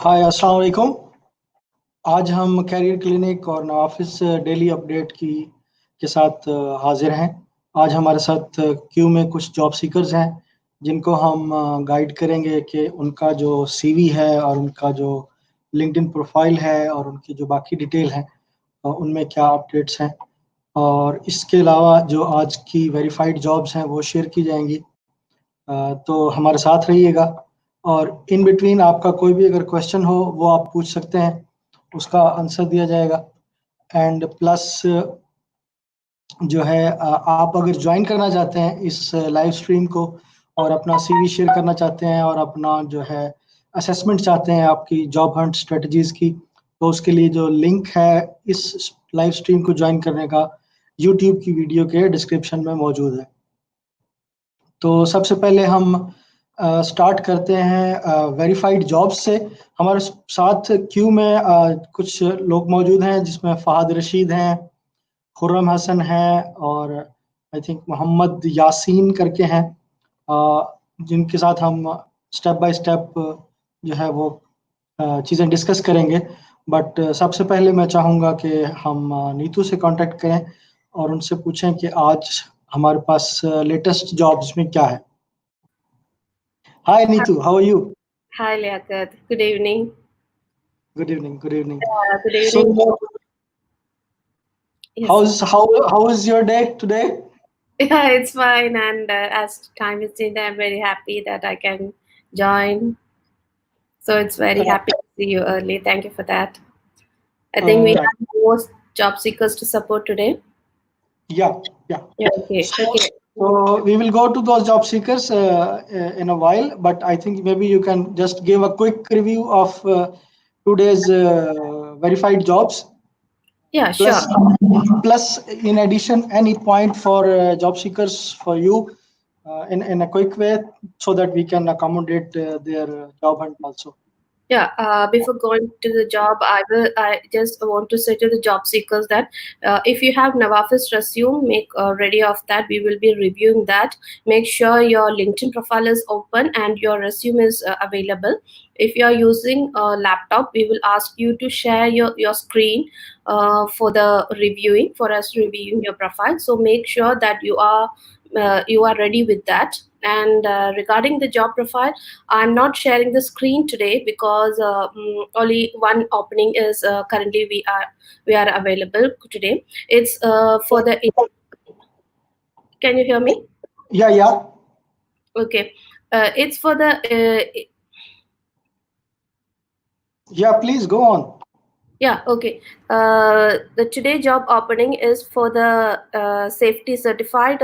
हाय अस्सलाम वालेकुम। आज हम कैरियर क्लिनिक और नवाफिस डेली अपडेट के साथ हाजिर हैं। आज हमारे साथ क्यू में कुछ जॉब सीकर्स हैं जिनको हम गाइड करेंगे कि उनका जो सीवी है और उनका जो लिंक्डइन प्रोफाइल है और उनकी जो बाकी डिटेल है उनमें क्या अपडेट्स हैं, और इसके अलावा जो आज की वेरीफाइड जॉब्स हैं वो शेयर की जाएंगी। तो हमारे साथ रहिएगा, और इन बिटवीन आपका कोई भी अगर क्वेश्चन हो वो आप पूछ सकते हैं, उसका आंसर दिया जाएगा। एंड प्लस जो है आप अगर ज्वाइन करना चाहते हैं इस लाइव स्ट्रीम को और अपना सीवी शेयर करना चाहते हैं और अपना जो है असेसमेंट चाहते हैं आपकी जॉब हंट स्ट्रेटजीज की, तो उसके लिए जो लिंक है इस लाइव स्ट्रीम को ज्वाइन करने का यूट्यूब की वीडियो के डिस्क्रिप्शन में मौजूद है। तो सबसे पहले हम स्टार्ट करते हैं वेरीफाइड जॉब्स से। हमारे साथ क्यू में कुछ लोग मौजूद हैं जिसमें फ़हाद रशीद हैं, खुर्रम हसन हैं और आई थिंक मोहम्मद यासीन करके हैं, जिनके साथ हम स्टेप बाय स्टेप जो है वो चीज़ें डिस्कस करेंगे। बट सबसे पहले मैं चाहूँगा कि हम नीतू से कांटेक्ट करें और उनसे पूछें कि आज हमारे पास लेटेस्ट जॉब्स में क्या है। Hi Neetu, how are you? Hi, Liaquat. Good evening. Good evening. Good evening. Good evening. So, Yes. how is your day today? Yeah, it's fine. And as time is in, I'm very happy that I can join. So it's very happy to see you early. Thank you for that. I think we Right. have most job seekers to support today. Yeah. Yeah, okay. So we will go to those job seekers in a while, but I think maybe you can just give a quick review of today's verified jobs. Yeah, sure. Plus, in addition, any point for job seekers for you in a quick way so that we can accommodate their job hunt also. Yeah, before going to the job, I just want to say to the job seekers that if you have Navafiz resume, make ready of that. We will be reviewing that. Make sure your LinkedIn profile is open and your resume is available. If you are using a laptop, we will ask you to share your screen for the reviewing, for us reviewing your profile. So make sure that you are ready with that. And regarding the job profile, I'm not sharing the screen today because only one opening is currently we are available today. It's for the. Can you hear me? Yeah. Okay. It's for the. Yeah, please go on. Yeah, okay. The today job opening is for the safety certified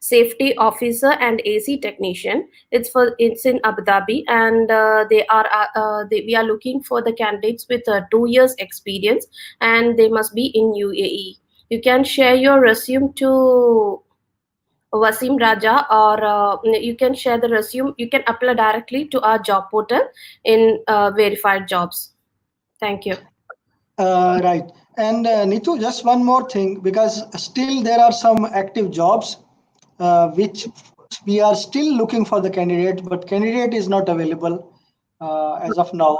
safety officer and AC technician. It's in Abu Dhabi, and we are looking for the candidates with 2 years experience, and they must be in UAE. You can share your resume to Wasim Raja, or you can share the resume. You can apply directly to our job portal in verified jobs. Thank you. Right. And Nitu, just one more thing, because still there are some active jobs which we are still looking for the candidate, but candidate is not available as of now.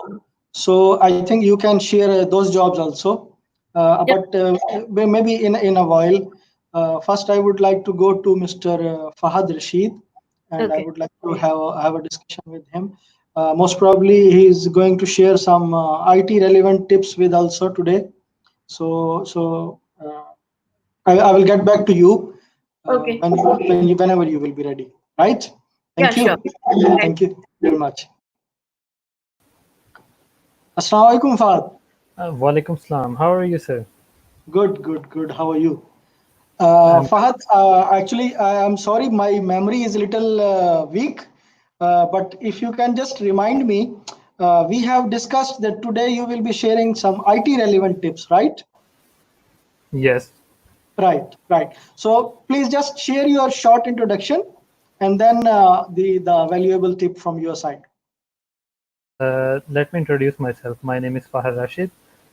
So I think you can share those jobs also. But maybe in a while. First, I would like to go to Mr. Fahad Rashid, and I Okay. would like to have a discussion with him. Most probably, he is going to share some IT relevant tips with also today. So I will get back to you Okay. whenever you will be ready. Right? Thank you. Sure. Thank you very much. Assalamu alaikum, Fahad. Walaikum salam. How are you, sir? Good. How are you? Fahad, actually, I am sorry, my memory is a little weak, but if you can just remind me, we have discussed that today you will be sharing some IT relevant tips, right? Yes. Right. So please just share your short introduction and then the valuable tip from your side. Let me introduce myself. My name is Fahad Rashid.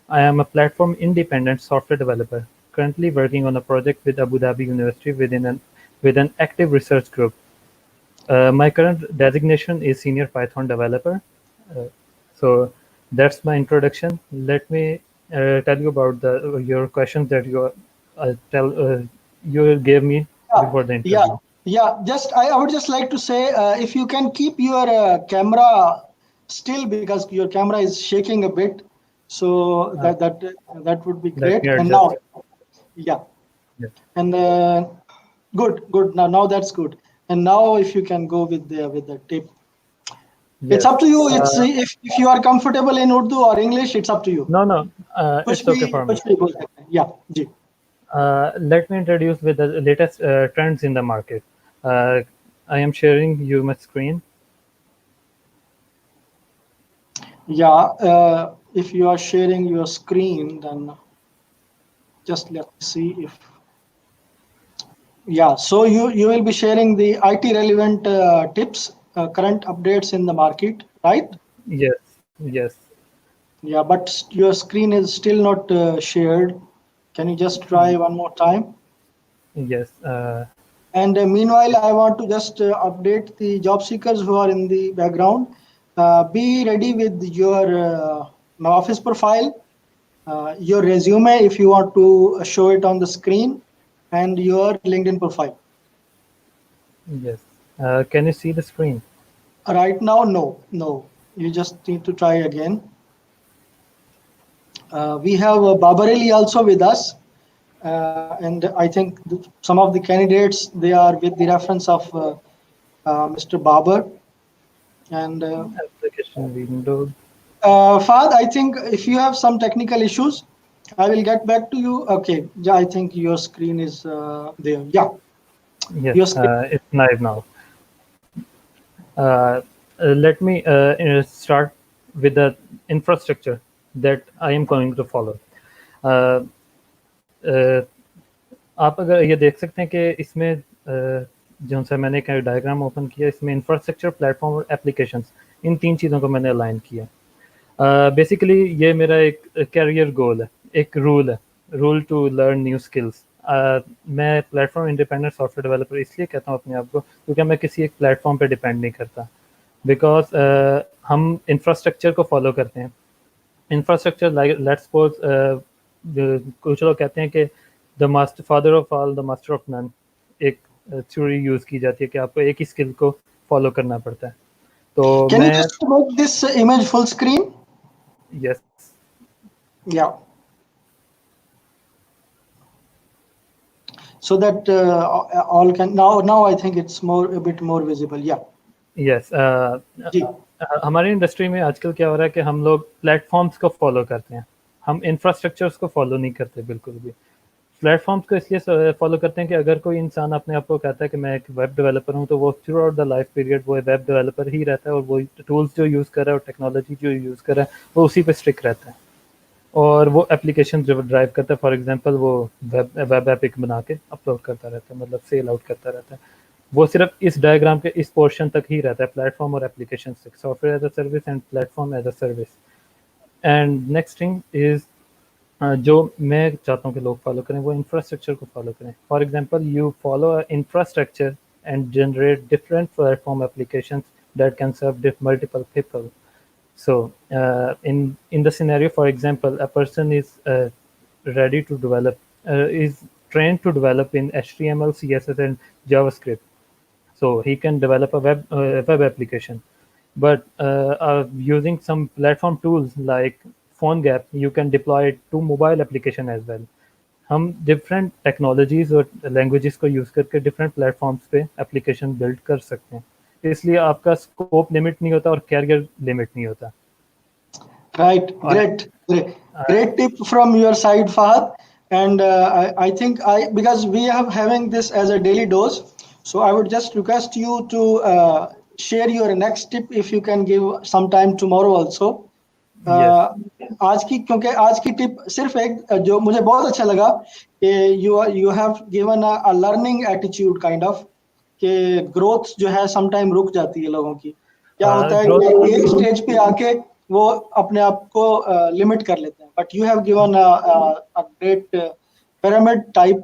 I am a platform independent software developer, currently working on a project with Abu Dhabi University with an active research group. My current designation is Senior Python Developer. So That's my introduction. Let me tell you about your questions that you gave me before the Yeah, interview. yeah. Just I would just like to say, if you can keep your camera still, because your camera is shaking a bit, so Uh, that would be Let great. me And adjust. now, yeah, Yes. and good. Now that's good. And now, if you can go with the tip, it's Yes. up to you. It's Uh, if you are comfortable in Urdu or English, it's up to you. no, no, it's okay for me. कुछ भी बोल सकते हैं. Yeah, ji. Let me introduce with the latest trends in the market. Uh, I am sharing you my screen. Yeah, if you are sharing your screen, then just let me see if. Yeah, so you will be sharing the IT relevant tips, current updates in the market, right? Yes, yes, Yeah, but your screen is still not shared. Can you just try one more time? yes. And meanwhile, I want to just update the job seekers who are in the background. Be ready with your Navafiz profile, your resume if you want to show it on the screen, and your LinkedIn profile. Yes. Can you see the screen? Right now, no. You just need to try again. We have Babar Ali also with us, and I think some of the candidates, they are with the reference of Mr. Babar. And Application window. Fahad, I think if you have some technical issues, I will get back to you. Okay, yeah, I think your screen is there. Yeah, Yes, your screen. it's live now. Uh, Let me start with the infrastructure that I am going to follow. Uh, uh, आप अगर ये देख सकते हैं कि इसमें जो सा मैंने एक डायग्राम ओपन किया, इसमें इंफ्रास्ट्रक्चर, प्लेटफॉर्म और एप्लीकेशंस, इन 3 चीज़ों को मैंने अलाइन किया। बेसिकली ये मेरा एक कैरियर गोल है, एक rule to learn new skills. मैं प्लेटफॉर्म इंडिपेंडेंट सॉफ्टवेयर डेवलपर इसलिए कहता हूँ अपने आप को, क्योंकि मैं किसी एक प्लेटफॉर्म पे डिपेंड नहीं करता। बिकॉज हम इंफ्रास्ट्रक्चर को फॉलो करते हैं। इंफ्रास्ट्रक्चर लाइक लेट्स सपोज कुछ लोग कहते हैं कि the master father of all the master of none, एक थ्योरी यूज़ की जाती है कि आपको एक ही स्किल को फॉलो करना पड़ता है। तो Can you मैं just make this image full screen? Yes Yeah. So that all can now I think it's a bit more visible. Yeah. Yes जी. हमारी इंडस्ट्री में आजकल क्या हो रहा है कि हम लोग प्लेटफॉर्म्स को फॉलो करते हैं, हम इंफ्रास्ट्रक्चर्स को फॉलो नहीं करते बिल्कुल भी। प्लेटफॉर्म्स को इसलिए फॉलो करते हैं कि अगर कोई इंसान अपने आप को कहता है कि मैं एक वेब डेवलपर हूँ, तो वो through out the life period वो वेब डेवलपर ही रहता है, और वो टूल्स जो यूज़ कर रहा है और टेक्नोलॉजी जो यूज़ कर रहा है वो उसी पे स्टिक रहता है, और वो एप्लीकेशन जो ड्राइव करता है। फॉर एग्जांपल वो वेब ऐप एक बना के अपलोड करता रहता है, मतलब सेल आउट करता रहता है। वो सिर्फ इस डायग्राम के इस पोर्शन तक ही रहता है, प्लेटफॉर्म और एप्लीकेशन तक, software as a service and platform as a service. And next thing is जो मैं चाहता हूँ कि लोग फॉलो करें वो इंफ्रास्ट्रक्चर को फॉलो करें। For example you follow infrastructure and generate different platform applications that can serve multiple people. So in the scenario, for example, a person is ready to develop, is trained to develop in HTML, CSS, and JavaScript. So he can develop a web application. But using some platform tools like PhoneGap, you can deploy it to mobile application as well. हम different technologies और languages को use करके different platforms पे application build कर सकते हैं। इसलिए आपका scope limit नहीं होता और career limit नहीं होता। Right. Great tip from your side, Fahad. And I think because we are having this as a daily dose, so I would just request you to share your next tip if you can give some time tomorrow also. Yes. क्योंकि आज की tip सिर्फ एक जो मुझे बहुत अच्छा लगा कि you have given a learning attitude kind of, कि ग्रोथ जो है समटाइम रुक जाती है लोगों की। क्या होता है कि एक स्टेज पे आके वो अपने आप को लिमिट कर लेते हैं, but you have given a great pyramid type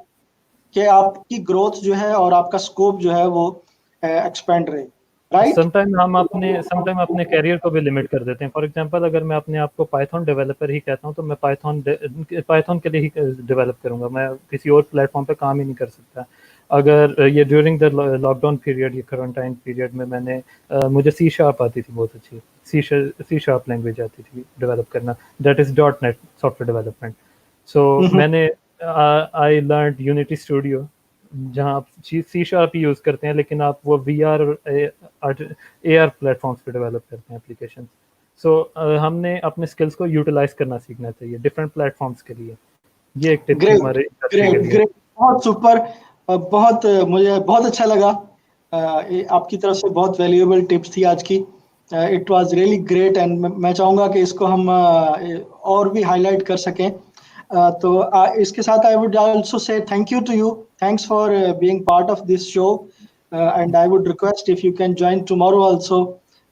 कि आपकी ग्रोथ जो है और आपका स्कोप जो है वो एक्सपेंड रहे, राइट? समटाइम अपने कैरियर को भी लिमिट कर देते हैं। फॉर एग्जांपल अगर मैं अपने आप को पाइथन डेवलपर ही कहता हूँ तो मैं पाइथन के लिए ही डेवलप करूँगा, मैं किसी और प्लेटफॉर्म पे काम ही नहीं कर सकता। अगर ये ड्यूरिंग द लॉकडाउन पीरियड, ये क्वारंटाइन पीरियड में मैंने मुझे सी शार्प आती थी, बहुत अच्छी सी शार्प लैंग्वेज आती थी डेवलप करना, that is .NET software development. So मैंने आई लर्न यूनिटी स्टूडियो, जहाँ आप सी शार्प यूज़ करते हैं, लेकिन आप वो VR और AR प्लेटफॉर्म्स पे डेवलप करते हैं एप्लीकेशन। सो हमने अपने स्किल्स को यूटिलाइज करना सीखना चाहिए डिफरेंट प्लेटफॉर्म्स के लिए। ये एक टिप थी हमारे इंडस्ट्री के लिए। बहुत सुपर, मुझे बहुत अच्छा लगा। आपकी तरफ से बहुत वैल्यूएबल टिप्स थी आज की। It was really great and मैं चाहूँगा कि इसको हम और भी हाईलाइट कर सकें। तो इसके साथ I would also say thank you to you, thanks for being part of this show, and I would request if you can join tomorrow also,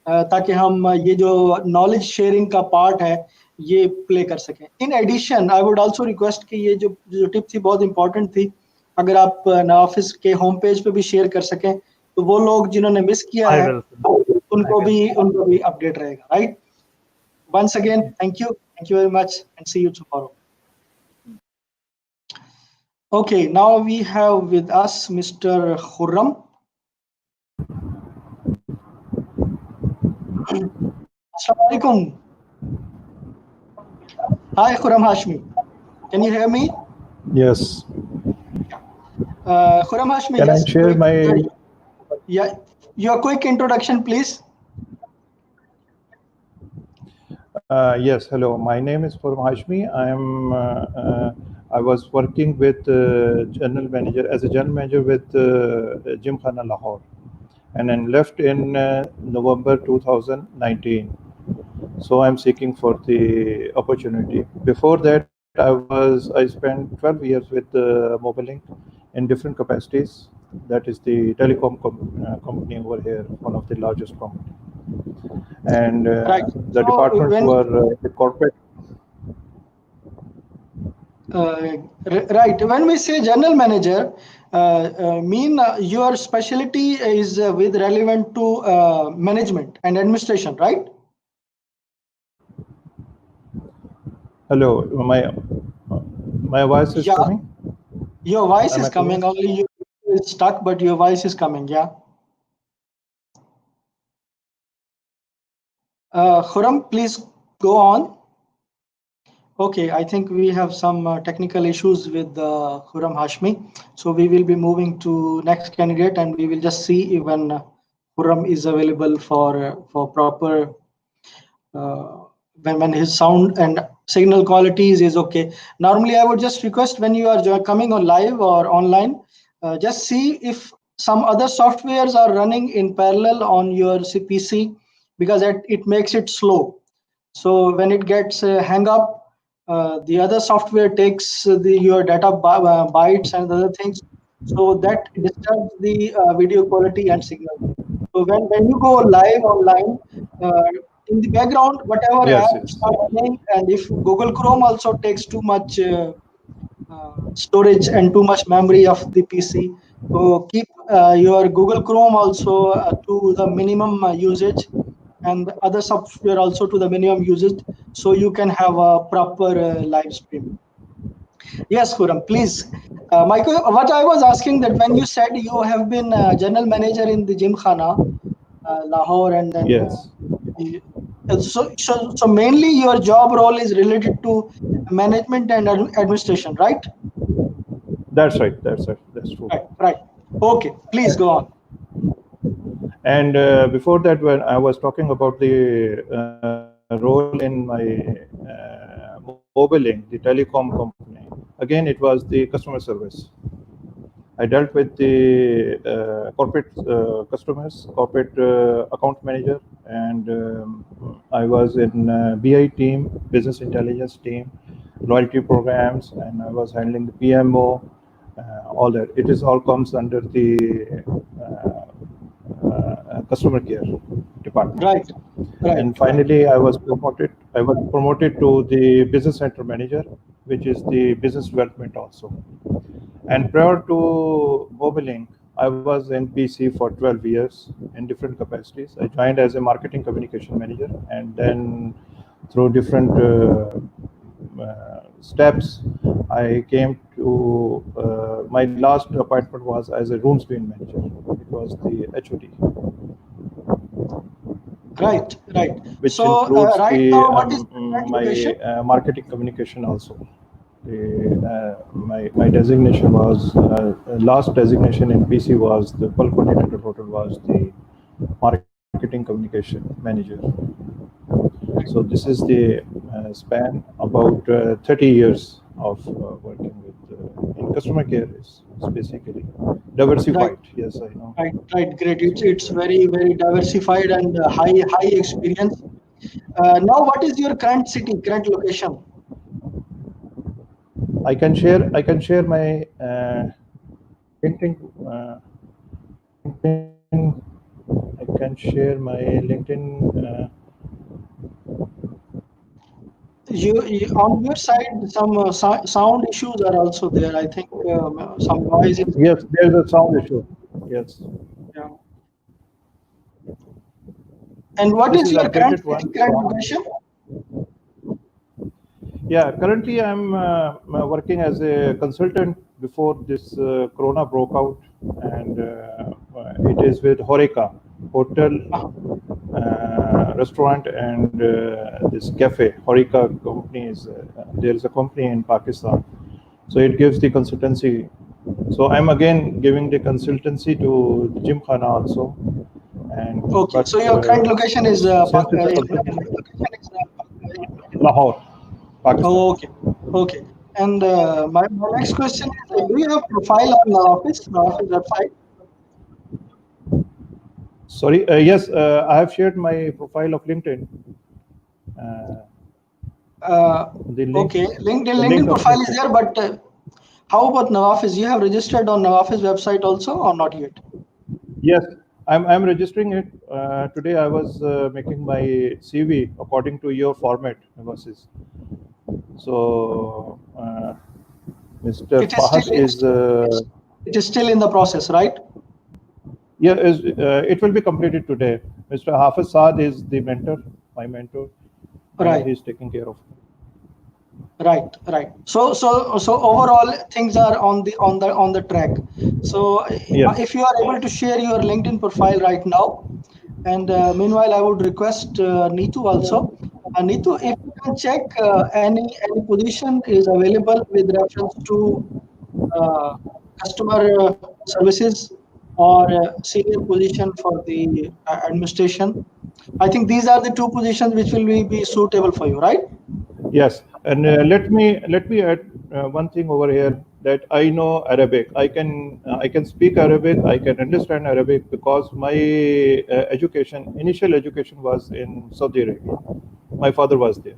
ताकि हम ये जो नॉलेज शेयरिंग का पार्ट है ये प्ले कर सकें। In addition I would also request कि ये जो टिप थी बहुत इंपॉर्टेंट थी, अगर आप नवाफिज के होम पेज पे भी शेयर कर सकें तो वो लोग जिन्होंने मिस किया है उनको भी अपडेट रहेगा, right? Once again thank you very much and see you tomorrow. Okay, now we have with us Mr. Khurram. Assalamu alaikum. Hi, Khurram Hashmi. Can you hear me? Yes. Khurram Hashmi. Can yes, I share my? Yeah, your quick introduction, please. Yes. Hello. My name is Khurram Hashmi. I was working with as a general manager with Gymkhana Lahore, and then left in November 2019. So I'm seeking for the opportunity. Before that, I spent 12 years with Mobilink in different capacities. That is the telecom company over here, one of the largest company. And Right. the departments were the corporate. Right. When we say general manager, your specialty is with relevant to management and administration, right? Hello, my voice is coming. Your voice is coming. Only you is stuck, but your voice is coming. Yeah. Khurram, please go on. Okay, I think we have some technical issues with Khurram Hashmi. So we will be moving to next candidate, and we will just see when Khurram is available for proper when his sound and signal qualities is okay. Normally, I would just request when you are coming on live or online, just see if some other softwares are running in parallel on your PC, because it makes it slow. So when it gets hang up, the other software takes your data bytes and other things, so that disturbs the video quality and signal. So when you go live online, in the background, whatever apps are running, and if Google Chrome also takes too much storage and too much memory of the PC, so keep your Google Chrome also to the minimum usage, and other software also to the minimum usage, so you can have a proper live stream. Yes, Khurram, please. Michael, what I was asking, that when you said you have been general manager in the Gymkhana Lahore, and then yes, so mainly your job role is related to management and administration, right? That's right. That's true. Right. Okay, please go on. And before that, when I was talking about the role in my Mobilink, the telecom company, again, it was the customer service. I dealt with the corporate customers, corporate account manager, and I was in BI team, business intelligence team, loyalty programs, and I was handling the PMO, all that. It is all comes under the customer care department. Right. And finally, I was promoted to the business center manager, which is the business development also. And prior to Mobilink, I was in PC for 12 years in different capacities. I joined as a marketing communication manager, and then through different steps, I came to my last appointment was as a room screen manager. It was the HOD. Right. Which So includes right the, now, what is my marketing communication also. My designation was last designation in PC was the bulk continental hotel was the marketing communication manager. So this is the span about 30 years of working with in customer care is basically diversified. Right. Yes, I know. Right. Great. It's very diversified and high experience. Now, what is your current city, current location? I can share my LinkedIn. I can share my LinkedIn. You on your side, some sound issues are also there. I think some noise is. Yes, there's a sound issue. Yes. Yeah. And what This is is your current updated one. location? Yeah, currently I'm working as a consultant before this corona broke out, and it is with Horeca Hotel, Restaurant, and this cafe. Horeca company is there is a company in Pakistan, so it gives the consultancy. So I'm again giving the consultancy to Gymkhana also. And Okay, so your current location is Lahore, Pakistan. Oh, okay. And my next question is: do you have profile on Navafiz website? Sorry, yes, I have shared my profile of LinkedIn. Okay, LinkedIn profile is there, but how about Navafiz? You have registered on Navafiz website also, or not yet? Yes, I'm registering it. Today I was making my CV according to your format, Navafiz. So Mr. Fahas is. It is still in the process, right? Yeah, it will be completed today. Mr. Hafiz Saad is the mentor, my mentor. Right. He's taking care of. Right. So overall things are on the track. So yes. If you are able to share your LinkedIn profile right now, and meanwhile I would request Neetu also. Neetu, if you can check any position is available with reference to customer services or senior position for the administration. I think these are the two positions which will be suitable for you, right? Yes, and let me add one thing over here, that I know Arabic. I can speak Arabic. I can understand Arabic because my initial education was in Saudi Arabia. My father was there,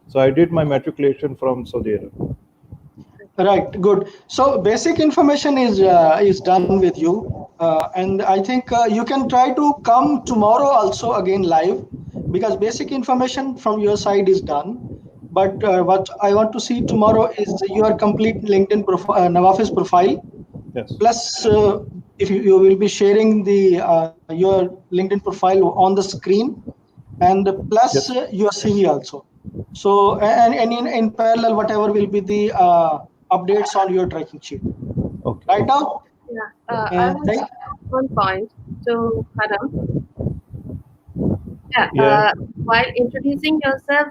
so I did my matriculation from Saudi Arabia. Right, good. So basic information is done with you, and I think you can try to come tomorrow also again live, because basic information from your side is done. But what I want to see tomorrow is your complete LinkedIn profile, Navafiz profile. Yes. Plus, if you will be sharing your LinkedIn profile on the screen, and plus your CV also. So and in parallel, whatever will be the updates on your tracking sheet. Okay. Right now? Yeah. I want to add one point to Karam. Yeah. While introducing yourself,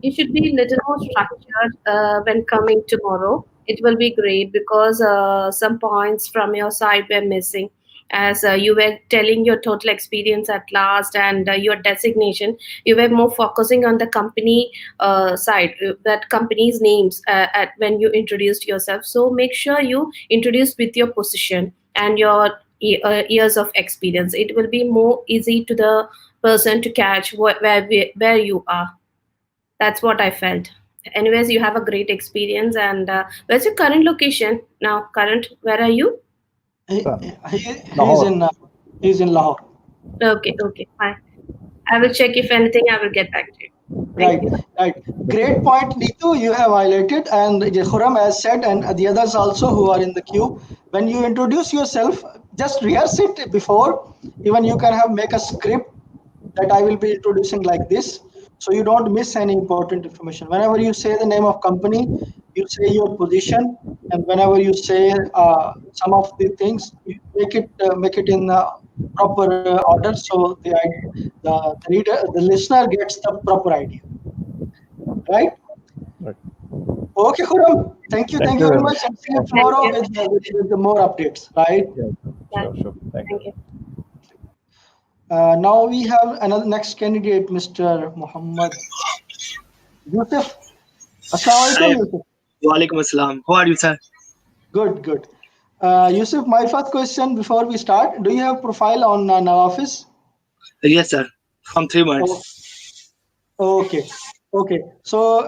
you should be a little more structured when coming tomorrow. It will be great because some points from your side were missing. As you were telling your total experience at last and your designation, you were more focusing on the company side, that company's names at when you introduced yourself. So make sure you introduce with your position and your years of experience. It will be more easy to the person to catch where you are. That's what I felt. Anyways, you have a great experience. And where's your current location now? Where are you? He's in Lahore. Okay, fine. I will check. If anything, I will get back to you. Right. Great point, Neetu, you have highlighted, and Khurram has said, and the others also who are in the queue. When you introduce yourself, just rehearse it before. Even you can make a script that I will be introducing like this, so you don't miss any important information. Whenever you say the name of company, you say your position, and whenever you say some of the things, you make it in proper order, so the reader, the listener gets the proper idea, right? Right. Okay, Khurram. Thank you Thank you very very much, much. and see you Thank you. tomorrow Thank you. with the more updates, right? Yeah, sure. Thank Thank you. you. Now we have another next candidate, Mr. Muhammad Yusuf. Assalamu Hi, alaikum, Yusuf. Walaikum Assalam. How are you, sir? Good, good. Yusuf, my first question before we start: do you have profile on Navafiz? Yes, sir. From 3 months. Okay, okay. So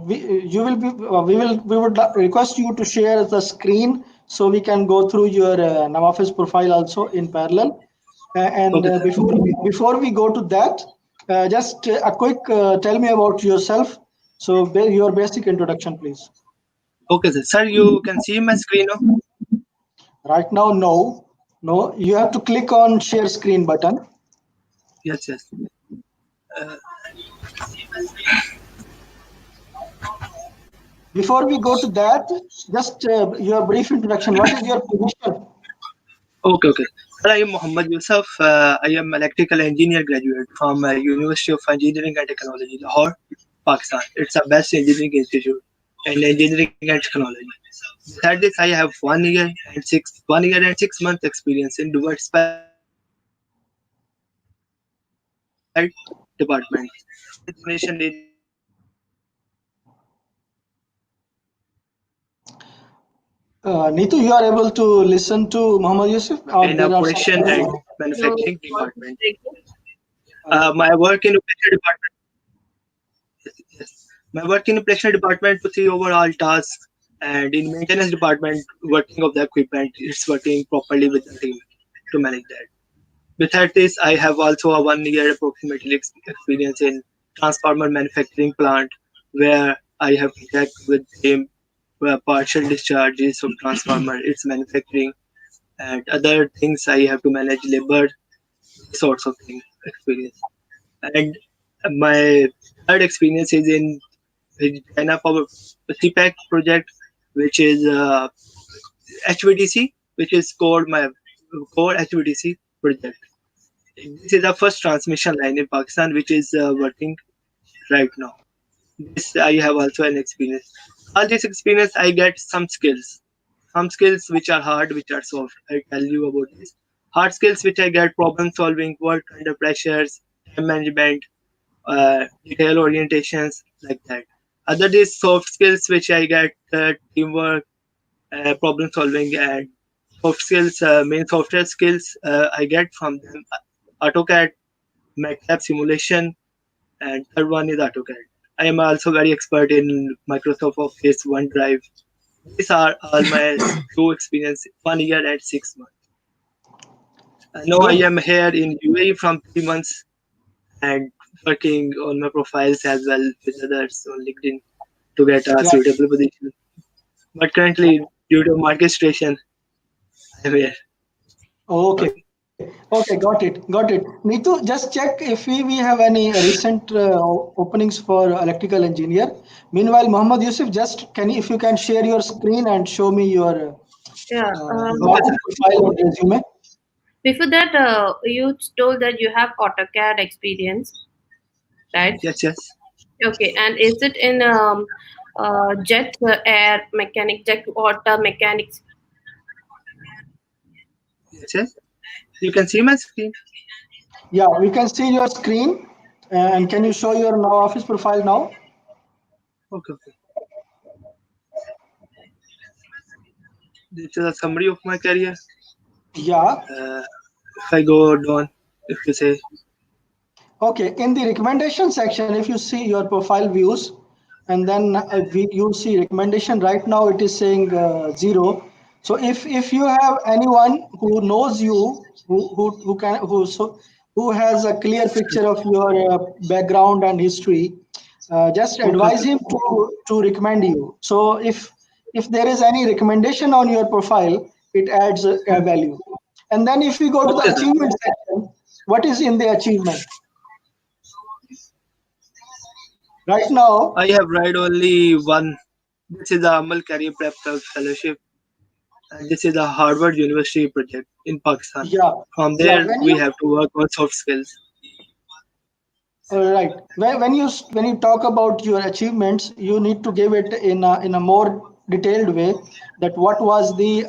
we would request you to share the screen so we can go through your Navafiz profile also in parallel. And Okay, sir. before we go to that, just a quick tell me about yourself. So your basic introduction, please. Okay, sir. Sir, you can see my screen now? Right now, no. You have to click on share screen button. Yes, yes. Before we go to that, just your brief introduction. What is your position? Okay, okay. Sir, I am Muhammad Yusuf. I am electrical engineer graduate from University of Engineering and Technology, Lahore, Pakistan. It's the best engineering institute in engineering and technology. Besides this, I have 1 year and 6 months experience in Dubai Specialized Department. Information in Neetu, you are able to listen to Muhammad Yusuf, or there are some operation and issues? manufacturing No, department. thank you. My work in operation department. Yes. My work in operation department to see overall tasks, and in maintenance department, working of the equipment, it's working properly with the team to manage that. Besides this, I have also a 1 year approximately experience in transformer manufacturing plant, where I have to check with him partial discharges of transformer, its manufacturing, and other things. I have to manage labor, sorts of things experience. And my third experience is in the China Power CPAC project, which is HVDC, which is called my core HVDC project. This is the first transmission line in Pakistan, which is working right now. This I have also an experience. All this experience, I get some skills which are hard, which are soft. I tell you about this. Hard skills which I get: problem solving, work under pressures, time management, detail orientations, like that. Other these soft skills which I get: teamwork, problem solving, and soft skills, main software skills I get from them: AutoCAD, MATLAB simulation, and third one is AutoCAD. I am also very expert in Microsoft Office, OneDrive. These are all my two experience, 1 year and 6 months. Now I Good. am here in UAE from 3 months and working on my profiles as well with others on LinkedIn to get a Yeah. suitable position. But currently, due to market situation, I'm here. Okay. Okay. Got it. Neetu, just check if we have any recent openings for electrical engineer. Meanwhile, Muhammad Yusuf, just if you can share your screen and show me your Yeah. profile or resume. Before that, you told that you have AutoCAD experience, right? Yes, yes, Okay. And is it in jet, air mechanic, jet water mechanics? yes. You can see my screen. Yeah, we can see your screen. And can you show your Navafiz profile now? Okay, okay. This is a summary of my career. Yeah. If I go down, if you say, Okay. In the recommendation section, if you see your profile views, and then you see recommendation, right now it is saying 0. So if you have anyone who knows you, who has a clear picture of your background and history, just okay, advise okay. him to recommend you. So if there is any recommendation on your profile, it adds a value. And then if we go to the Okay, sir. achievement section, what is in the achievement? Right now, I have read only one. This is the Amal Career Prep Fellowship. And this is a Harvard University project in Pakistan. yeah, From yeah. there, we have to work on soft skills. Right. When you talk about your achievements, you need to give it in a more detailed way. That what was the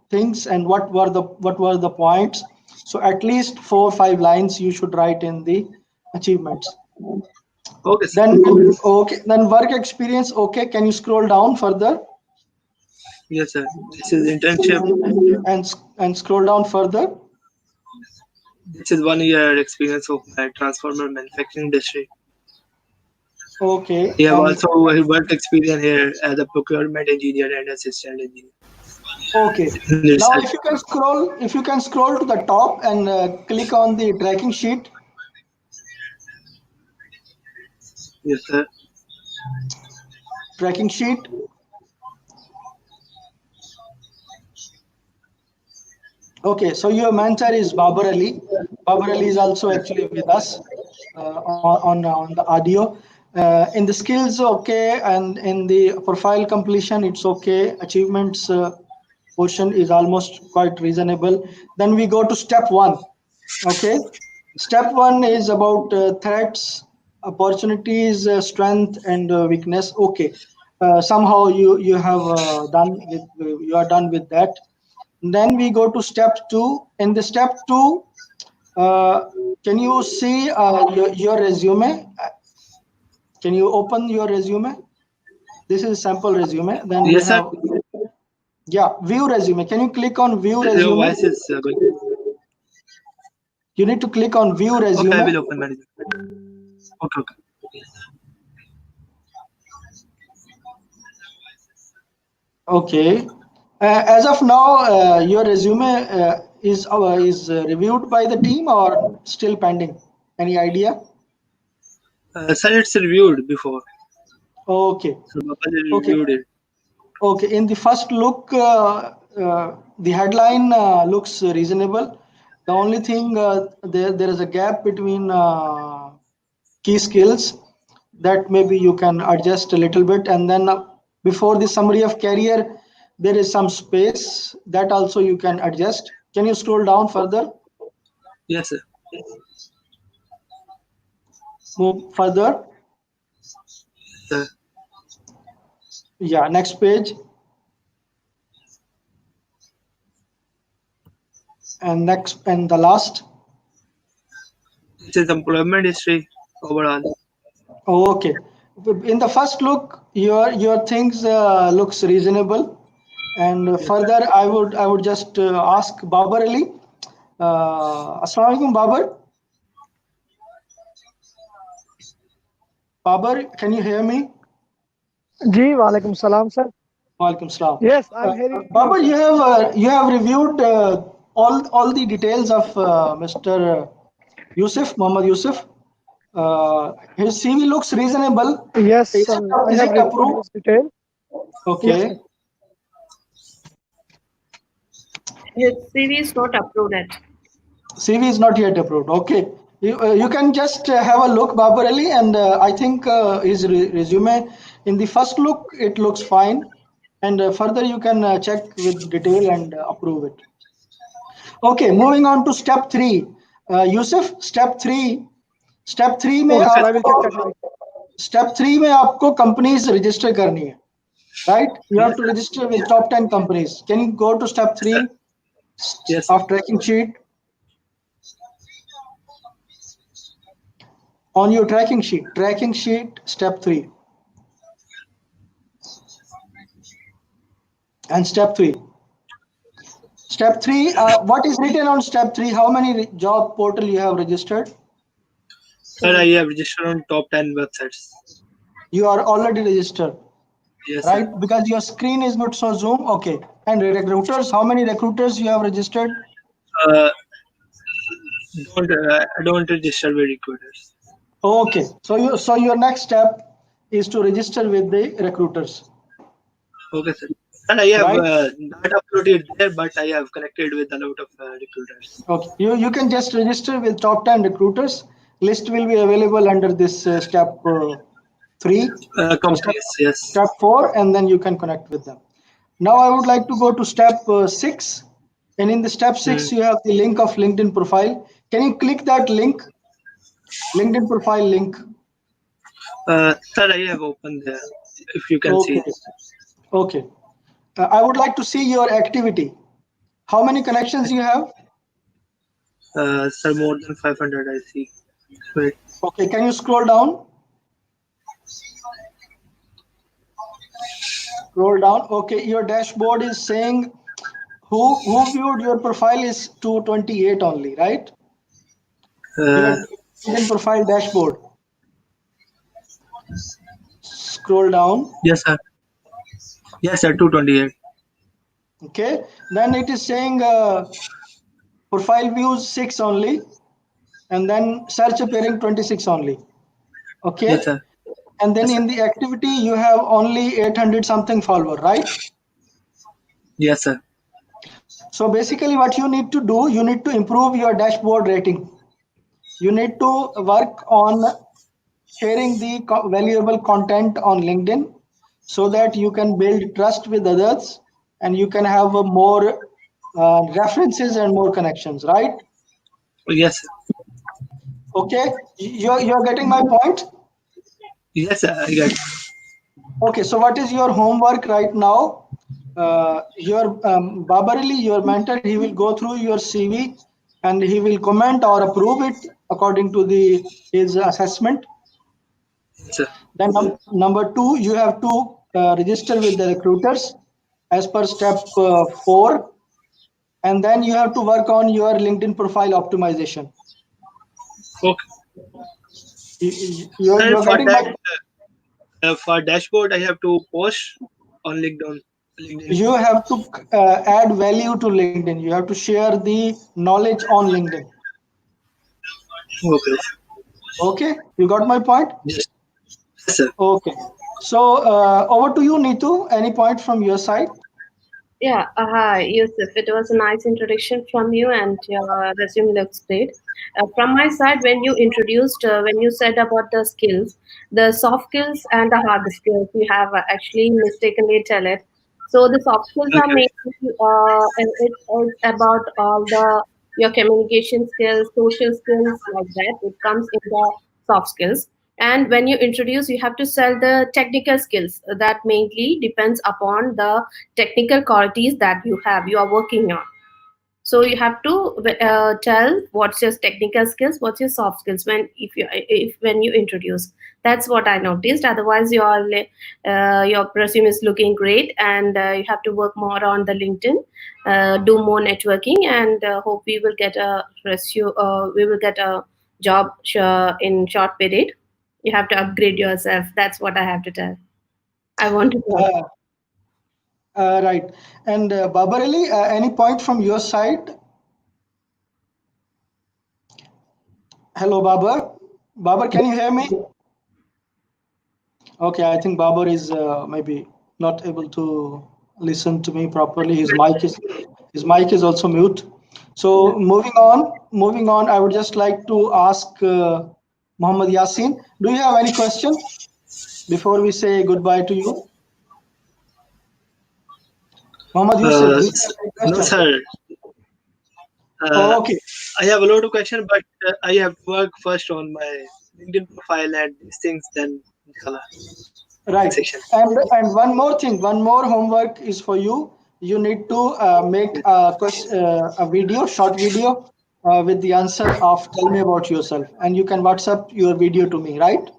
things and what were the points. So at least 4 or 5 lines you should write in the achievements. Okay, sir. Then okay. Then work experience. Okay. Can you scroll down further? Yes, sir. This is internship. And scroll down further. This is 1 year experience of my transformer manufacturing industry. Okay. We have And also work experience here as a procurement engineer and assistant engineer. okay. Now, if you can scroll to the top and click on the tracking sheet. Yes, sir. Tracking sheet. Okay, so your mentor is Babar Ali. Babar Ali is also actually with us on the audio. In the skills, okay, and in the profile completion, it's okay. Achievements portion is almost quite reasonable. Then we go to step 1. Okay, step 1 is about threats, opportunities, strength, and weakness. Okay, somehow you have you are done with that. Then we go to step 2. In the step 2, can you see your resume? Can you open your resume? This is sample resume. Then we Yes, sir. have, yeah, view resume. Can you click on view Your resume? voice is going. You need to click on view resume. Okay, I will open my resume. Okay, okay. Okay. As of now, your resume is reviewed by the team or still pending? Any idea? Sir, it's reviewed before. Okay. So Baba Okay. reviewed it. Okay. In the first look, the headline looks reasonable. The only thing there is a gap between key skills that maybe you can adjust a little bit, and then before the summary of career there is some space that also you can adjust. Can you scroll down further? Yes, sir. Move further. Sir. Yeah, next page. And next and the last. This is employment history overall. Oh, okay. In the first look, your things looks reasonable, and further, I would just ask Babar Ali. Assalamu alaikum, Babar. Babar, can you hear me? Ji, walaikum salam, sir. Walaikum salam. Yes, I'm hearing Babar, you. You have reviewed all the details of Mr. Yusuf, Muhammad Yusuf. His CV looks reasonable. Yes, Is sir. I it have reviewed approved? this detail. Okay. Yes, sir. His CV is not approved yet. CV is not yet approved. Okay. You can just have a look, Babar Ali, and I think his resume, in the first look, it looks fine. And further, you can check with detail and approve it. Okay, moving on to step 3. Yusuf, step 3 में Okay, sir. I will आपको check that. step 3 में आपको companies register करनी है, right? You have to register with top 10 companies. Can you go to step 3 Yes. of tracking sheet? On your tracking sheet, step 3. And step 3. Step 3, what is written on step 3? How many job portal you have registered? Sir, I have registered on top 10 websites. You are already registered. Yes, right? sir. Because your screen is not so zoom. Okay. And recruiters, how many recruiters you have registered? I don't register with recruiters. Okay. So your next step is to register with the recruiters. Okay, sir. And I have Right. not uploaded there, but I have connected with a lot of recruiters. Okay, you can just register with top 10 recruiters. List will be available under this step 3. So Companies, yes. step 4, and then you can connect with them. Now I would like to go to step 6, and in the step 6 you have the link of LinkedIn profile. Can you click that link, LinkedIn profile link? Sir, I have opened there. If you can see. Okay. Okay. I would like to see your activity. How many connections you have? Sir, more than 500 I see. Wait. Okay, can you scroll down? Scroll down. Okay, your dashboard is saying who viewed your profile is 228 only, right? Your LinkedIn profile dashboard. Scroll down. Yes, sir. Yes, sir, 228. Okay, then it is saying profile views 6 only, and then search appearing 26 only. Okay. Yes, sir. And then Yes, in the activity, you have only 800 something follower, right? Yes, sir. So basically what you need to do, you need to improve your dashboard rating. You need to work on sharing the valuable content on LinkedIn so that you can build trust with others and you can have more references and more connections, right? Yes, sir. Okay, you're getting my point? Yes, sir. I got it. Okay, so what is your homework right now? Your Babar Ali, your mentor, he will go through your CV and he will comment or approve it according to his assessment. Yes, sir. Then number 2, you have to register with the recruiters as per step 4, and then you have to work on your LinkedIn profile optimization. Okay. You're Sir, getting my. for dashboard, I have to post on LinkedIn. You have to add value to LinkedIn. You have to share the knowledge on LinkedIn. Okay. Okay, you got my point? Yes. Yes, sir. Okay. So over to you, Neetu. Any point from your side? Yeah, hi, Yusuf. It was a nice introduction from you, and your resume looks great. From my side, when you said about the skills, the soft skills and the hard skills, you have actually mistakenly tell it. So the soft skills are Okay. mainly, and it is about all the your communication skills, social skills, like that. It comes in the soft skills. And when you introduce, you have to sell the technical skills. That mainly depends upon the technical qualities that you are working on. So you have to tell what's your technical skills, what's your soft skills when you introduce. That's what I noticed. Otherwise your resume is looking great, and you have to work more on the LinkedIn, do more networking, and hope we will get a job in short period. You have to upgrade yourself. That's what I have to tell. I want to know. Right. And Babar Ali, any point from your side? Hello, Babar. Babar, can you hear me? Okay, I think Babar is maybe not able to listen to me properly. His mic is also mute. So moving on, I would just like to ask Muhammad Yasin, do you have any question before we say goodbye to you? Muhammad Yusuf, do you have any No, question? sir. Okay. I have a lot of questions, but I have to work first on my LinkedIn profile and these things, then Right. section. And one more thing, one more homework is for you. You need to make a video, short video with the answer of tell me about yourself, and you can WhatsApp your video to me, right?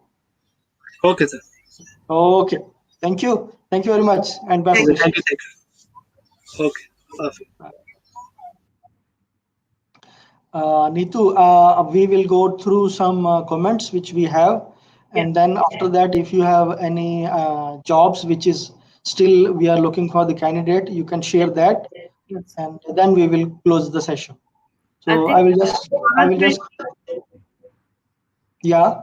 Okay, sir. Okay. Thank you. Thank you very much, and best Okay, wishes. thank you. Okay, perfect. Neetu, we will go through some comments which we have, and then after that, if you have any jobs which is still we are looking for the candidate, you can share that, Yes. and then we will close the session. I So think I will just, yeah.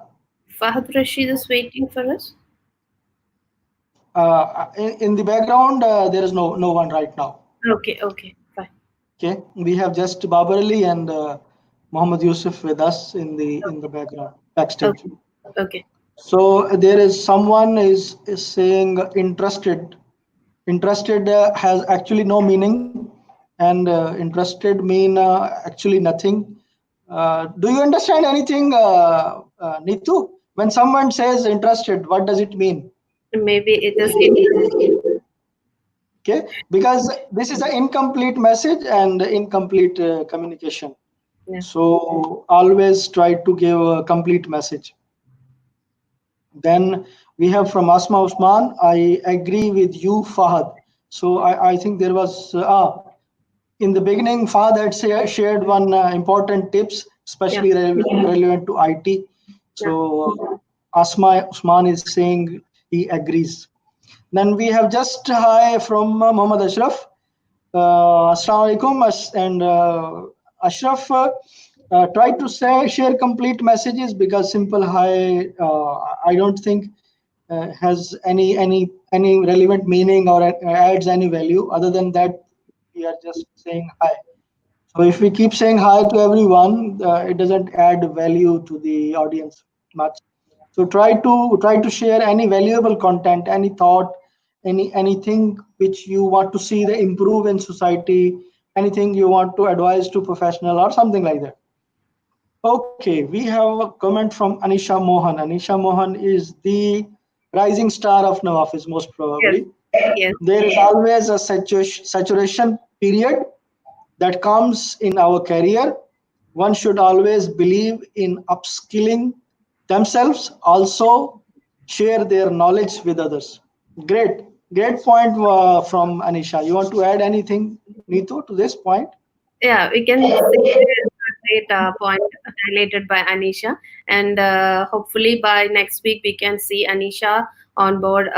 Fahad Rashid is waiting for us. in the background, there is no one right now. Okay, fine. Okay, we have just Babar Ali and Muhammad Yusuf with us in the background, backstage. Okay. So there is someone is saying interested. Interested has actually no meaning, and interested mean actually nothing. Do you understand anything, Neetu? When someone says interested, what does it mean? Maybe it is interesting. Okay, because this is an incomplete message and incomplete communication. Yeah. So always try to give a complete message. Then we have from Asma Usman, I agree with you, Fahad. So I think there was, in the beginning, Fahad had shared one important tips, especially relevant to IT. So Asma Usman is saying he agrees. Then we have just hi from Muhammad Ashraf. Assalamu alaikum, and Ashraf, try to share complete messages, because simple hi I don't think has any relevant meaning or adds any value. Other than that, we are just saying hi. So if we keep saying hi to everyone, it doesn't add value to the audience much. So try to share any valuable content, any thought, anything which you want to see the improve in society, anything you want to advise to professional or something like that. Okay, we have a comment from Anisha Mohan. Anisha Mohan is the rising star of Navafiz, most probably. Yes. There is always a saturation period that comes in our career. One should always believe in upskilling themselves, also share their knowledge with others. Great point from Anisha. You want to add anything, Neetu, to this point? Yeah, we can see a great point highlighted by Anisha, and hopefully by next week we can see Anisha on board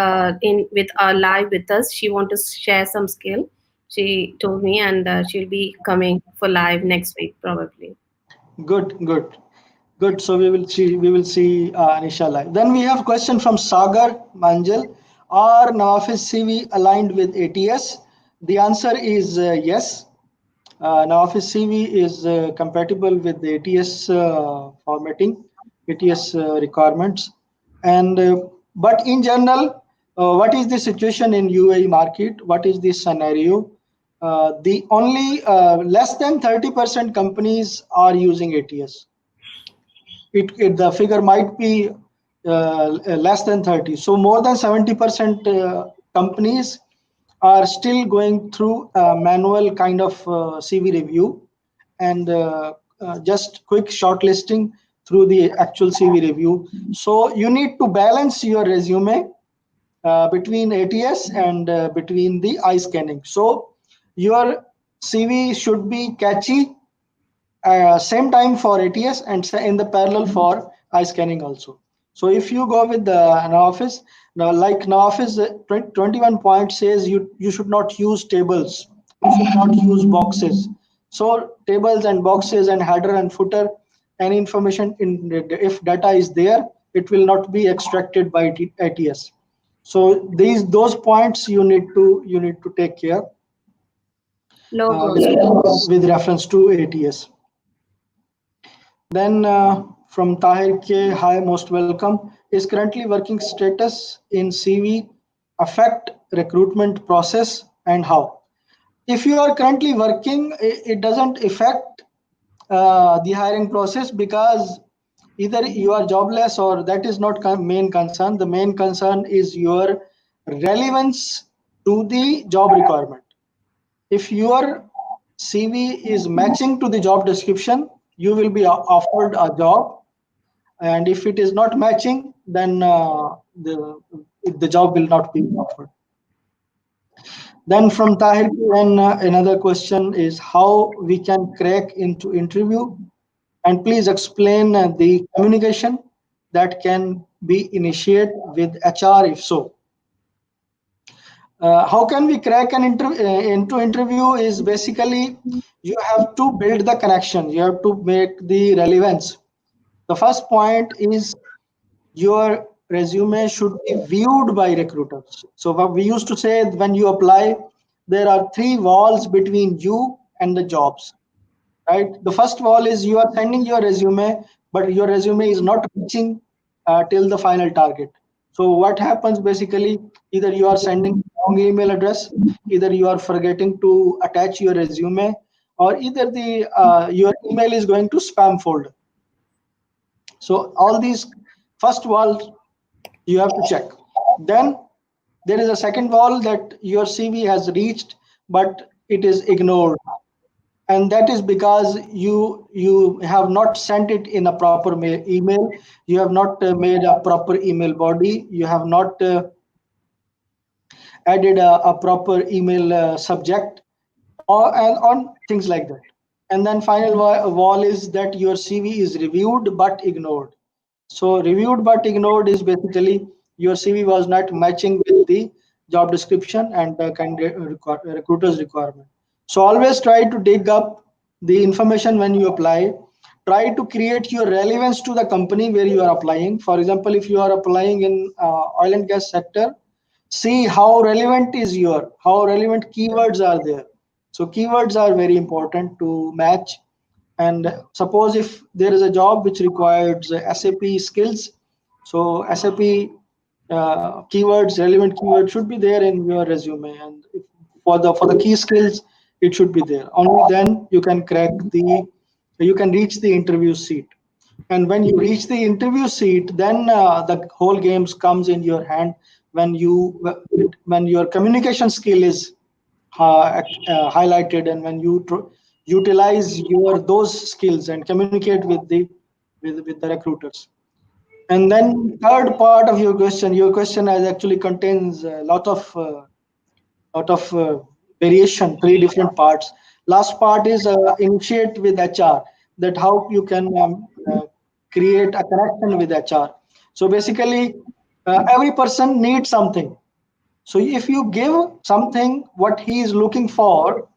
in with live with us. She want to share some skill. She told me, and she'll be coming for live next week probably. Good. So we will see Anisha live. Then we have question from Sagar Manjal. Are Navafiz CV aligned with ATS? The answer is yes. Navafiz CV is compatible with the ATS formatting, ATS requirements, and but in general, what is the situation in UAE market? What is the scenario? The only less than 30% companies are using ATS. The figure might be less than 30. So more than 70% companies are still going through a manual kind of CV review, and just quick shortlisting through the actual CV review. So you need to balance your resume between ATS and between the eye scanning. So your CV should be catchy, same time for ATS and in the parallel for eye scanning also. So if you go with the Navafiz, now like Navafiz 21 point says you should not use tables, you should not use boxes. So tables and boxes and header and footer, any information if data is there, it will not be extracted by ATS. So those points you need to take care with reference to ATS. Then from Tahir K, hi, most welcome. Is currently working status in CV affect recruitment process, and how? If you are currently working, it doesn't affect the hiring process, because either you are jobless or that is not main concern. The main concern is your relevance to the job requirement. If your CV is matching to the job description, you will be offered a job, and if it is not matching, then the job will not be offered. Then from Tahir, another question is how we can crack into interview, and please explain the communication that can be initiated with HR if so. How can we crack into interview is basically you have to build the connection, you have to make the relevance. The first point is your resume should be viewed by recruiters. So what we used to say, when you apply, there are 3 walls between you and the jobs, right? The first wall is you are sending your resume, but your resume is not reaching till the final target. So what happens basically, either you are sending wrong email address, either you are forgetting to attach your resume, or either the your email is going to spam folder. So all these first walls you have to check. Then there is a second wall that your CV has reached, but it is ignored, and that is because you have not sent it in a proper email. You have not made a proper email body. You have not added a proper email subject, and on things like that. And then final wall is that your CV is reviewed but ignored. So reviewed but ignored is basically your CV was not matching with the job description and the candidate recruiter's requirement. So always try to dig up the information when you apply. Try to create your relevance to the company where you are applying. For example, if you are applying in oil and gas sector, see how relevant keywords are there. So keywords are very important to match. And suppose if there is a job which requires SAP skills, so SAP keywords, relevant keywords should be there in your resume, and for the key skills, it should be there. Only then you can reach the interview seat. And when you reach the interview seat, then the whole games comes in your hand when your communication skill is highlighted, and when you utilize your those skills and communicate with the recruiters. And then third part of your question has actually contains a lot of variation, 3 different parts. Last part is initiate with HR, that how you can create a connection with HR. So basically, every person needs something. So if you give something what he is looking for,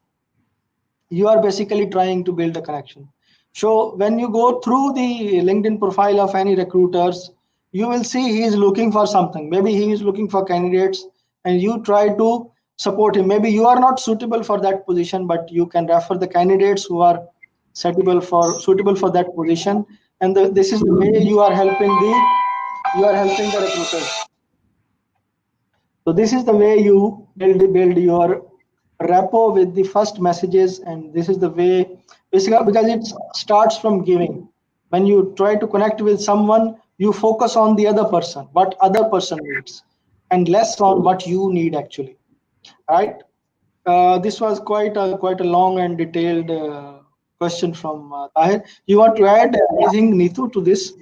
you are basically trying to build a connection. So when you go through the LinkedIn profile of any recruiters, you will see he is looking for something. Maybe he is looking for candidates, and you try to support him. Maybe you are not suitable for that position, but you can refer the candidates who are suitable for that position. And this is the way you are helping the recruiters. So this is the way you build your rapport with the first messages, and this is the way, basically, because it starts from giving. When you try to connect with someone, you focus on the other person, what other person needs, and less on what you need actually. Right? This was quite a long and detailed question from Tahir. You want to add anything, Neetu, to this?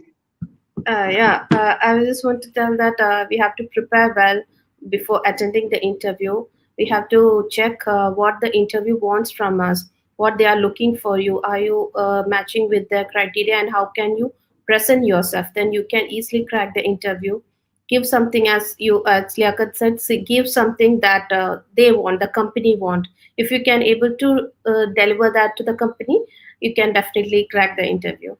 I just want to tell that we have to prepare well before attending the interview. We have to check what the interview wants from us, what they are looking for you. Are you matching with their criteria, and how can you present yourself? Then you can easily crack the interview. Give something, as Liaquat said, give something that they want, the company want. If you can able to deliver that to the company, you can definitely crack the interview.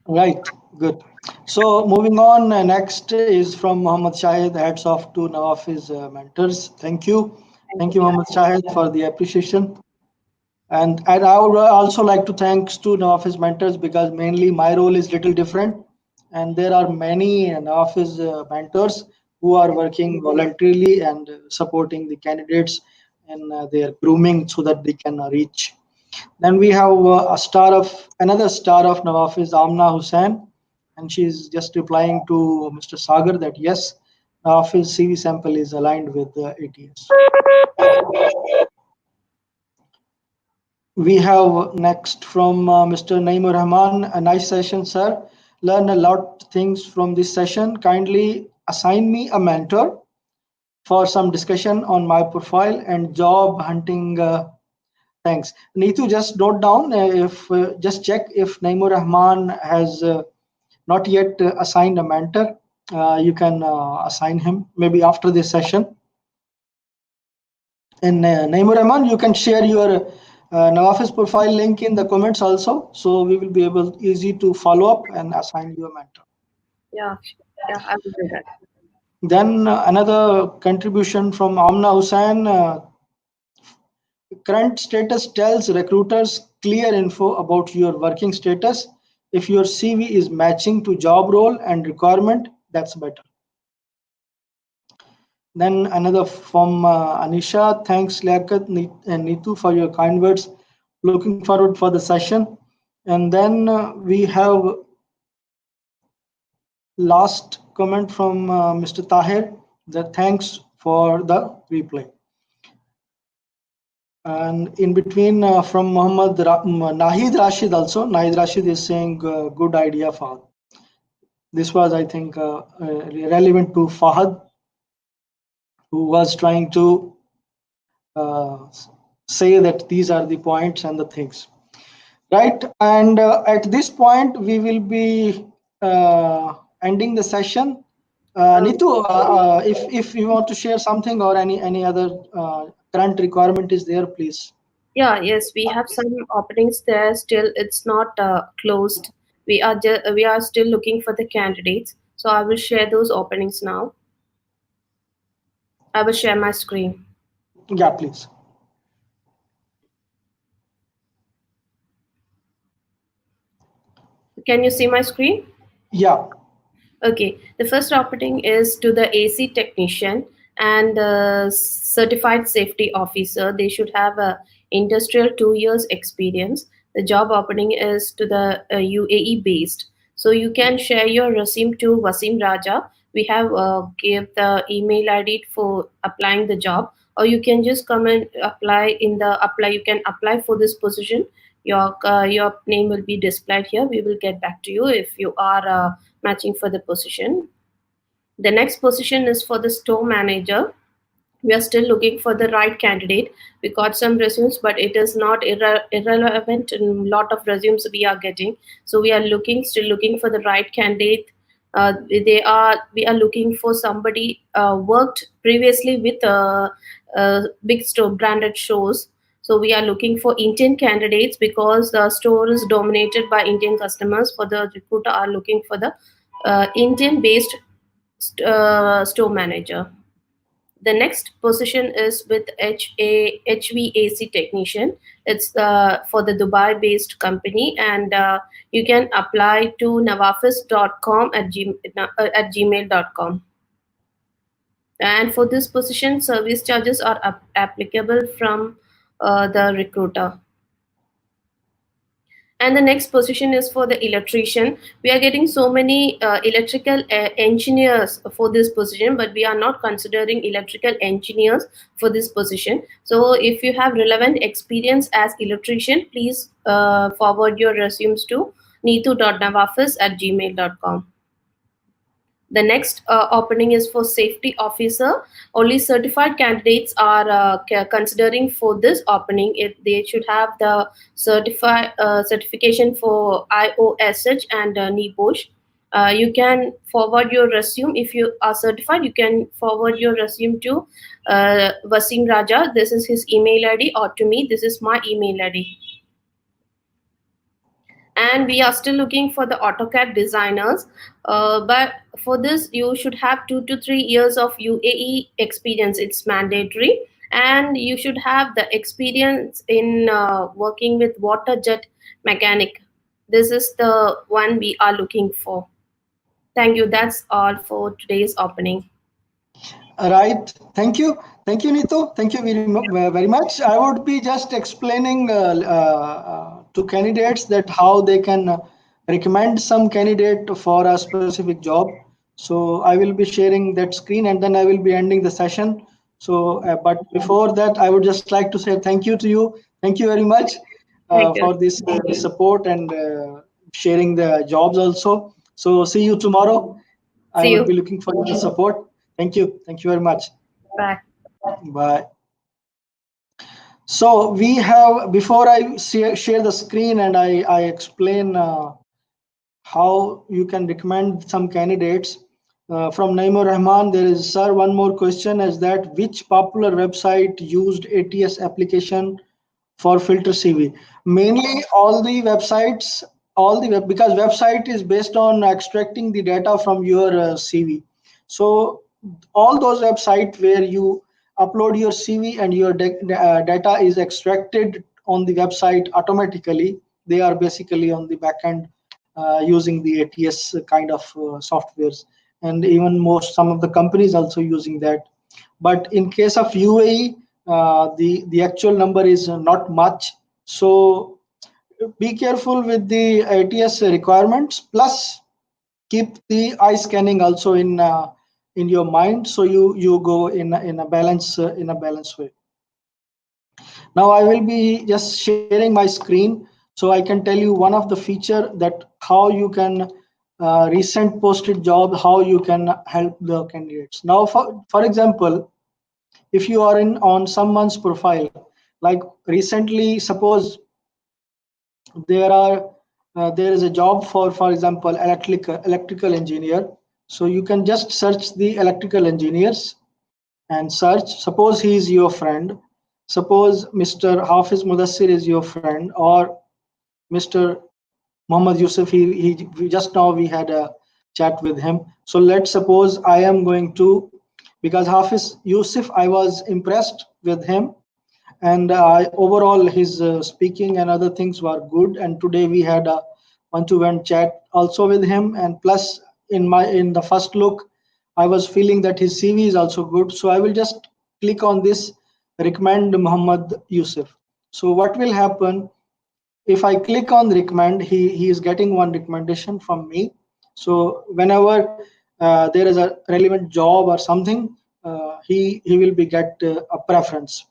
Right, good. So moving on, next is from Muhammad Shahid. Hats off to Navafiz Mentors. Thank you. Thank you, Muhammad Shahid, for the appreciation. And I would also like to thanks to Navafiz Mentors, because mainly my role is little different. And there are many Navafiz mentors who are working voluntarily and supporting the candidates in their grooming so that they can reach. Then we have another star of Navafiz, Amna Hussain, and she's just replying to Mr. Sagar that yes, Navafiz CV sample is aligned with the ATS. We have next from Mr. Naimur Rahman. A nice session, sir. Learn a lot of things from this session. Kindly assign me a mentor for some discussion on my profile and job hunting. Thanks. Neetu, just note down just check if Naimur Rahman has not yet assigned a mentor. You can assign him maybe after this session. And Naimur Rahman, you can share your Navafiz profile link in the comments also, so we will be able easy to follow up and assign you a mentor. Yeah, I will do that. Then another contribution from Amna Hussain. Current status tells recruiters clear info about your working status. If your CV is matching to job role and requirement, that's better. Then another from Anisha. Thanks, Liaquat and Neetu, for your kind words. Looking forward for the session. And then we have last comment from Mr. Tahir. That thanks for the replay. And in between from Nahid Rashid also. Nahid Rashid is saying good idea, Fahad. This was, I think, relevant to Fahad, who was trying to say that these are the points and the things. Right, and at this point, we will be ending the session. Neetu, if you want to share something or any other current requirement is there, please. Yeah, yes, we have some openings there. Still, it's not closed. We are still looking for the candidates. So I will share those openings now. I will share my screen. Yeah, please. Can you see my screen? Yeah. Okay, the first opening is to the AC technician and certified safety officer. They should have a industrial 2 years experience. The job opening is to the UAE based. So you can share your resume to Wasim Raja. We have gave the email ID for applying the job, or you can just come and apply in the apply. You can apply for this position. Your name will be displayed here. We will get back to you if you are matching for the position. The next position is for the store manager. We are still looking for the right candidate. We got some resumes, but it is not irrelevant. A lot of resumes we are getting, so we are still looking for the right candidate. We are looking for somebody worked previously with big store branded stores. So we are looking for Indian candidates because the store is dominated by Indian customers. For the recruiter are looking for the Indian based store manager. The next position is with HVAC technician. It's for the Dubai based company, and you can apply to navafiz.com at gmail.com. And for this position, service charges are applicable from the recruiter. And the next position is for the electrician. We are getting so many electrical engineers for this position, but we are not considering electrical engineers for this position. So if you have relevant experience as electrician, please forward your resumes to neetu.navafiz@gmail.com. The next opening is for safety officer. Only certified candidates are considering for this opening. If they should have the certification for IOSH and NEBOSH. You can forward your resume. If you are certified, you can forward your resume to Wasim Raja. This is his email ID, or to me, this is my email ID. And we are still looking for the AutoCAD designers, but for this you should have 2 to 3 years of UAE experience. It's mandatory, and you should have the experience in working with water jet mechanic. This is the one we are looking for. Thank you. That's all for today's opening. Right. Thank you, Neetu. Thank you very much. I would be just explaining to candidates that how they can recommend some candidate for a specific job. So I will be sharing that screen, and then I will be ending the session. So, but before that, I would just like to say thank you to you. Thank you very much for this support and sharing the jobs also. So see you tomorrow. I will be looking for your support. Thank you. Thank you very much. Bye. Bye. So we have, before I share the screen and I explain how you can recommend some candidates, from Naimur Rahman, there is, sir, one more question is that which popular website used ATS application for filter CV? Mainly all the websites all the web, because website is based on extracting the data from your CV. So all those websites where you upload your CV and your data is extracted on the website automatically, they are basically on the backend using the ATS kind of softwares, and even some of the companies also using that. But in case of UAE, the actual number is not much. So be careful with the ATS requirements. Plus, keep the eye scanning also in your mind, so you go in a balance way. Now I will be just sharing my screen so I can tell you one of the feature that how you can recent posted job, how you can help the candidates. Now for example, if you are on someone's profile, like recently, suppose there is a job for example electrical engineer. So you can just search the electrical engineers and search. Suppose he is your friend. Suppose Mr. Hafiz Mudassir is your friend, or Mr. Muhammad Yusuf. He just now we had a chat with him. So let's suppose I am going to, because Hafiz Yusuf, I was impressed with him, and overall his speaking and other things were good. And today we had a one-to-one chat also with him. And plus, in the first look, I was feeling that his CV is also good. So I will just click on this recommend Muhammad Yusuf. So what will happen if I click on recommend? He is getting one recommendation from me. So whenever there is a relevant job or something, he will be get a preference.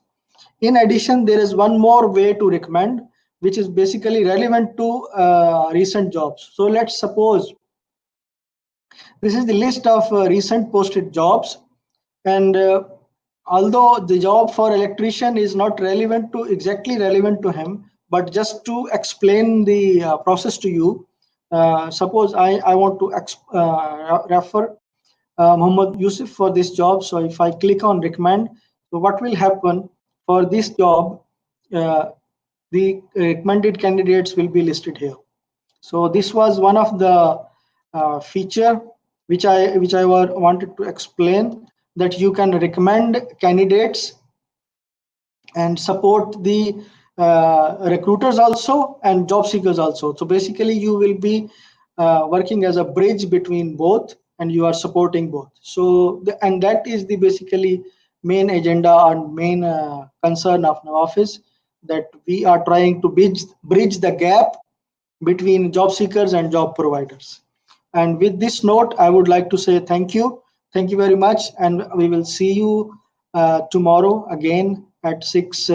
In addition, there is one more way to recommend, which is basically relevant to recent jobs. So let's suppose this is the list of recent posted jobs, and although the job for electrician is not exactly relevant to him, but just to explain the process to you, suppose I want to refer Muhammad Yusuf for this job. So if I click on recommend, so what will happen for this job? The recommended candidates will be listed here. So this was one of the feature which I wanted to explain, that you can recommend candidates and support the recruiters also and job seekers also. So basically you will be working as a bridge between both, and you are supporting both. So and that is the basically main agenda and main concern of Navafiz, that we are trying to bridge the gap between job seekers and job providers. And with this note, I would like to say thank you very much, and we will see you tomorrow again at 6